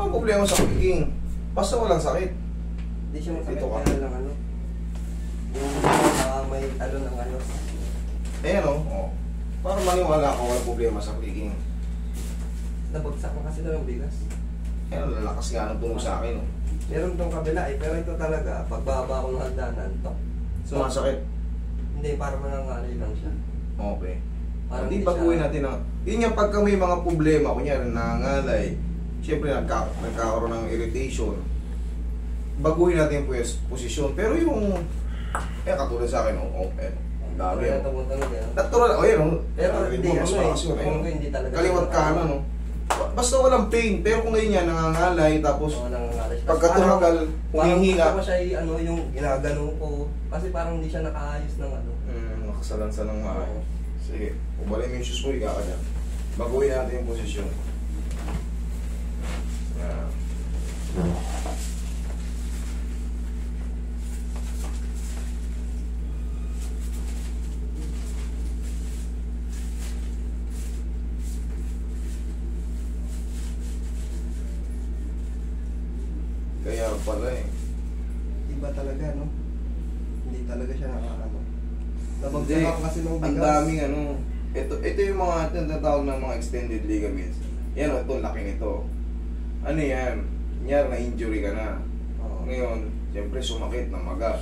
walang problema sa clicking. Basta walang sakit. Hindi siya masakit Dito ka. kaya lang ano. Yung may ano ng ano. Ayan o. Oh. Para maniwala ako walang problema sa clicking. Nabagsak na kasi ng bigas. Ayan, lalakas nga ng tunog sa akin. Oh. Meron tong kabila eh, pero ito talaga, pagbaba ko ng hagdanan, to. Sumasakit. Hindi, para manangalay lang siya. Okay. Parang Hindi hindi baguhin siya- natin ang... Yun yung pagka may mga problema, kunyari nangangalay, siyempre nagkakaroon ng irritation, baguhin natin yung posisyon. Pero yung... katulad sa akin, ang dami. Kaya tumutunog yan. Natural, yun, Pero hindi, mas ano malakas yun, eh, kung hindi talaga. kaliwat kanan, no? Basta walang pain, pero kung ngayon yan, nangangalay, tapos Oo, nangangalay siya. pagka tumagal, Parang humihinga. gusto ko siya ano, yung ginagano ko. Kasi parang hindi siya nakaayos ng ano. Nakasalansa ng maayos. Sige, ubalin mo yung shoes mo, higa ka dyan. Baguhin natin yung posisyon. Yan. Kaya pala eh. Iba talaga, no? Hindi talaga siya nakakano. Hindi. Nabagsak ako kasi ng bigas. Ang daming ano. Ito yung mga tinatawag na mga extended ligaments. Yan o, ito, laki nito. Ano yan? Kunyari na injury ka na. Oo. Ngayon, siyempre sumakit na maga.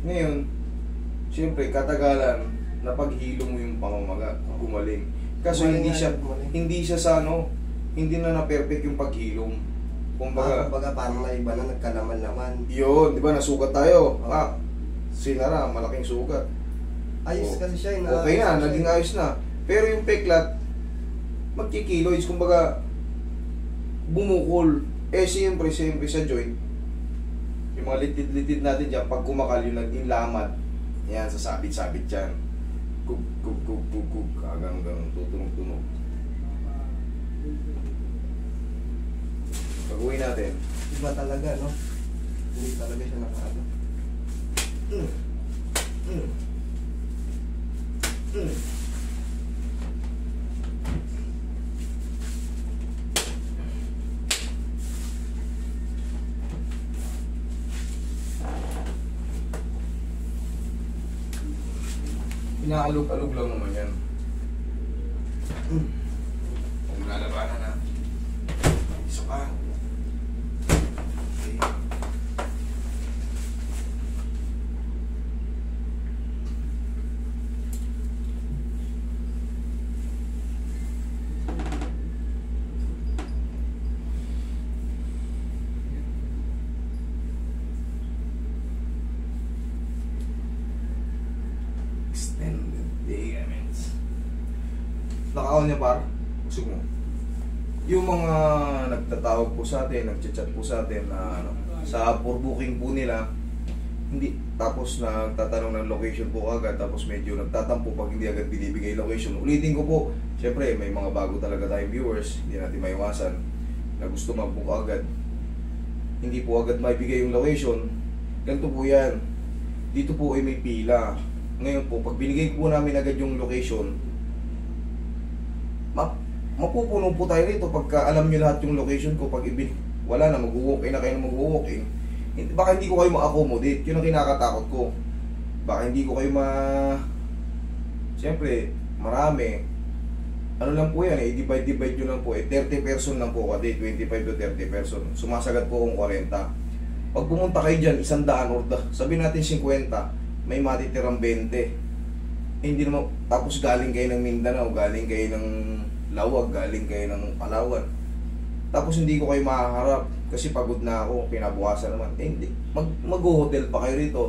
Ngayon, siyempre katagalan, napaghilo mo yung pamamaga, gumaling. Kaso Gumaling hindi nga, siya gumaling. hindi siya sa ano, hindi na na-perfect yung paghilom. Kumbaga, Kumbaga parang na iba na nagkalaman-laman. yun, di ba nasugat tayo? Oo. Sinara, malaking sugat. Ayos Oo. kasi siya. Okay na, naging ayos na. Pero yung peklat, magkikiloids, kumbaga, bumukol. Siyempre sa joint, yung mga litid-litid natin dyan, pag kumakal yung naging lamad, yan, sasabit-sabit yan. Kug, hanggang tutunog-tunog. Baguhin natin. Iba talaga, no? Hindi talaga siya nakaano. Inaalog-alog lang naman yan. Kung lalabanan na. Isa pa. Okay. Extended ligaments. Naka-on niya par? Usog mo. Yung mga nagtatawag po sa atin, nagchat-chat po sa atin na ano, sa for booking po nila, hindi, tapos nagtatanong ng location po agad, tapos medyo nagtatampo pag hindi agad binibigay location. Ulitin ko po, syempre may mga bago talaga tayong viewers, hindi natin maiwasan na gusto mag-book agad. Hindi po agad maibigay yung location. Ganito po yan. Dito po ay may pila. Ngayon po, pag binigay po namin agad yung location, mapupuno po tayo rito pagka alam nyo lahat yung location ko. Pag wala na, mag-walk-in na kayo na mag-walk-in, baka hindi ko kayo ma-accommodate. Yun ang kinakatakot ko. Baka hindi ko kayo siyempre, marami. Ano lang po yan, divide nyo lang po. 30 person lang po kasi, 25 to 30 person. Sumasagat po kung 40. Pag pumunta kayo dyan, 100 or sabihin natin 50, may matitirang 20. Hindi naman, tapos galing kayo ng Mindanao, galing kayo ng Lawag, galing kayo ng Palawan. Tapos hindi ko kayo mahaharap kasi pagod na ako, kinabukasan naman. Hindi. Mag-hotel pa kayo rito.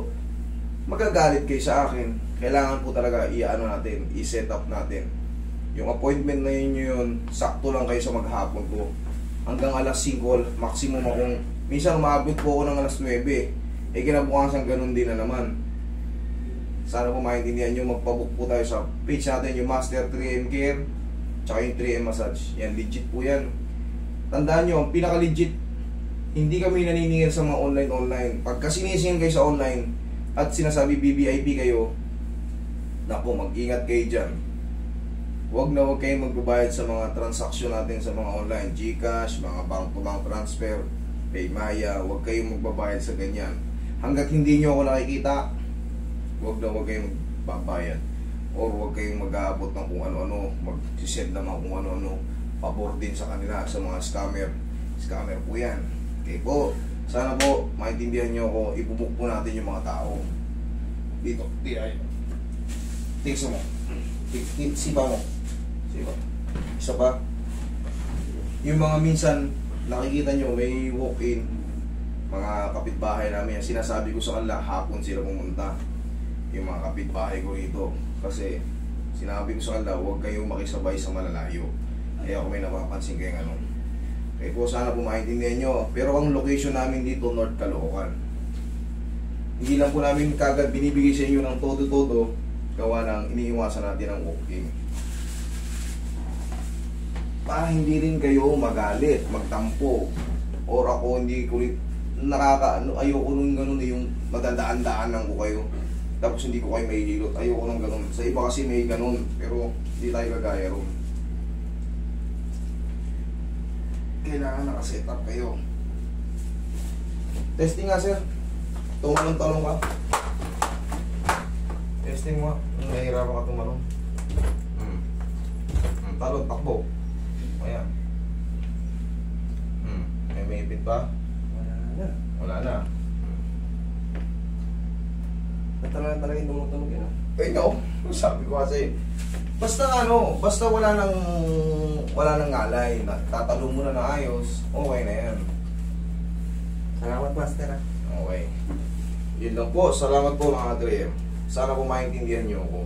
Magagalit kayo sa akin. Kailangan po talaga i-set up natin. Yung appointment na yun, sakto lang kayo sa maghapon ko. Hanggang alas 5, maximum akong, minsan umabot po ako ng alas 9. Kinabukasan ganun din na naman. Sana po maintindihan nyo, magpabook po tayo sa page natin, yung Master 3M Care, tsaka yung 3M Massage. Yan, legit po yan. Tandaan nyo, ang pinaka-legit, hindi kami naniningil sa mga online. Pagka sinisingil kayo sa online, at sinasabi BBIP kayo, naku, mag-ingat kayo dyan. huwag kayong magbabayad sa mga transaksyon natin sa mga online, GCash, mga bank-to-bank transfer, Paymaya, huwag kayong magbabayad sa ganyan. Hanggat hindi nyo ako nakikita, huwag kayong magbabayad. Or huwag kayong mag-aabot ng kung ano-ano, mag-send naman kung ano-ano, pabor din sa kanila, sa mga scammer. Scammer po yan. Okay po, sana po, maintindihan nyo ako, ibubuk po natin yung mga tao. Dito, tingsa mo. Sipa mo. Sipa. Isa pa. Yung mga minsan, nakikita nyo, may walk-in, mga kapitbahay namin, sinasabi ko sa kanila, hapon sila pumunta. Yung mga kapitbahay ko rito. Kasi, sinabi ko sa kanila, huwag kayong makisabay sa malalayo. Kaya ako may napapansin kayong ano. Kaya po, sana po maintindihan nyo. Pero ang location namin dito, North Caloocan. Hindi lang po namin kagad binibigay sa inyo ng todo-todo, gawa ng iniiwasan natin ang walk-in. Para hindi rin kayo magalit, magtampo, or ako hindi ko rin ayoko nung ganun yung madadaan-daanan ko kayo, tapos hindi ko kayo mahihilot, ayoko nung ganun. Sa iba kasi may ganun, pero hindi tayo kagaya ron. Kailangan nakaset up kayo. Testing nga, sir. Tumalong-talong ka. Testing mo. Nahihirapan ka tumalong. Talon, takbo. Ayan. May maipit pa? Wala na. Wala na. Talaga yung tumutunog yun. Ikaw, sabi ko kasi, basta wala nang ngalay, tatalo mo na ng ayos, okay na yan. Salamat, Master. Okay. Yun lang po. Salamat po mga Dre. Sana po maintindihan nyo ako.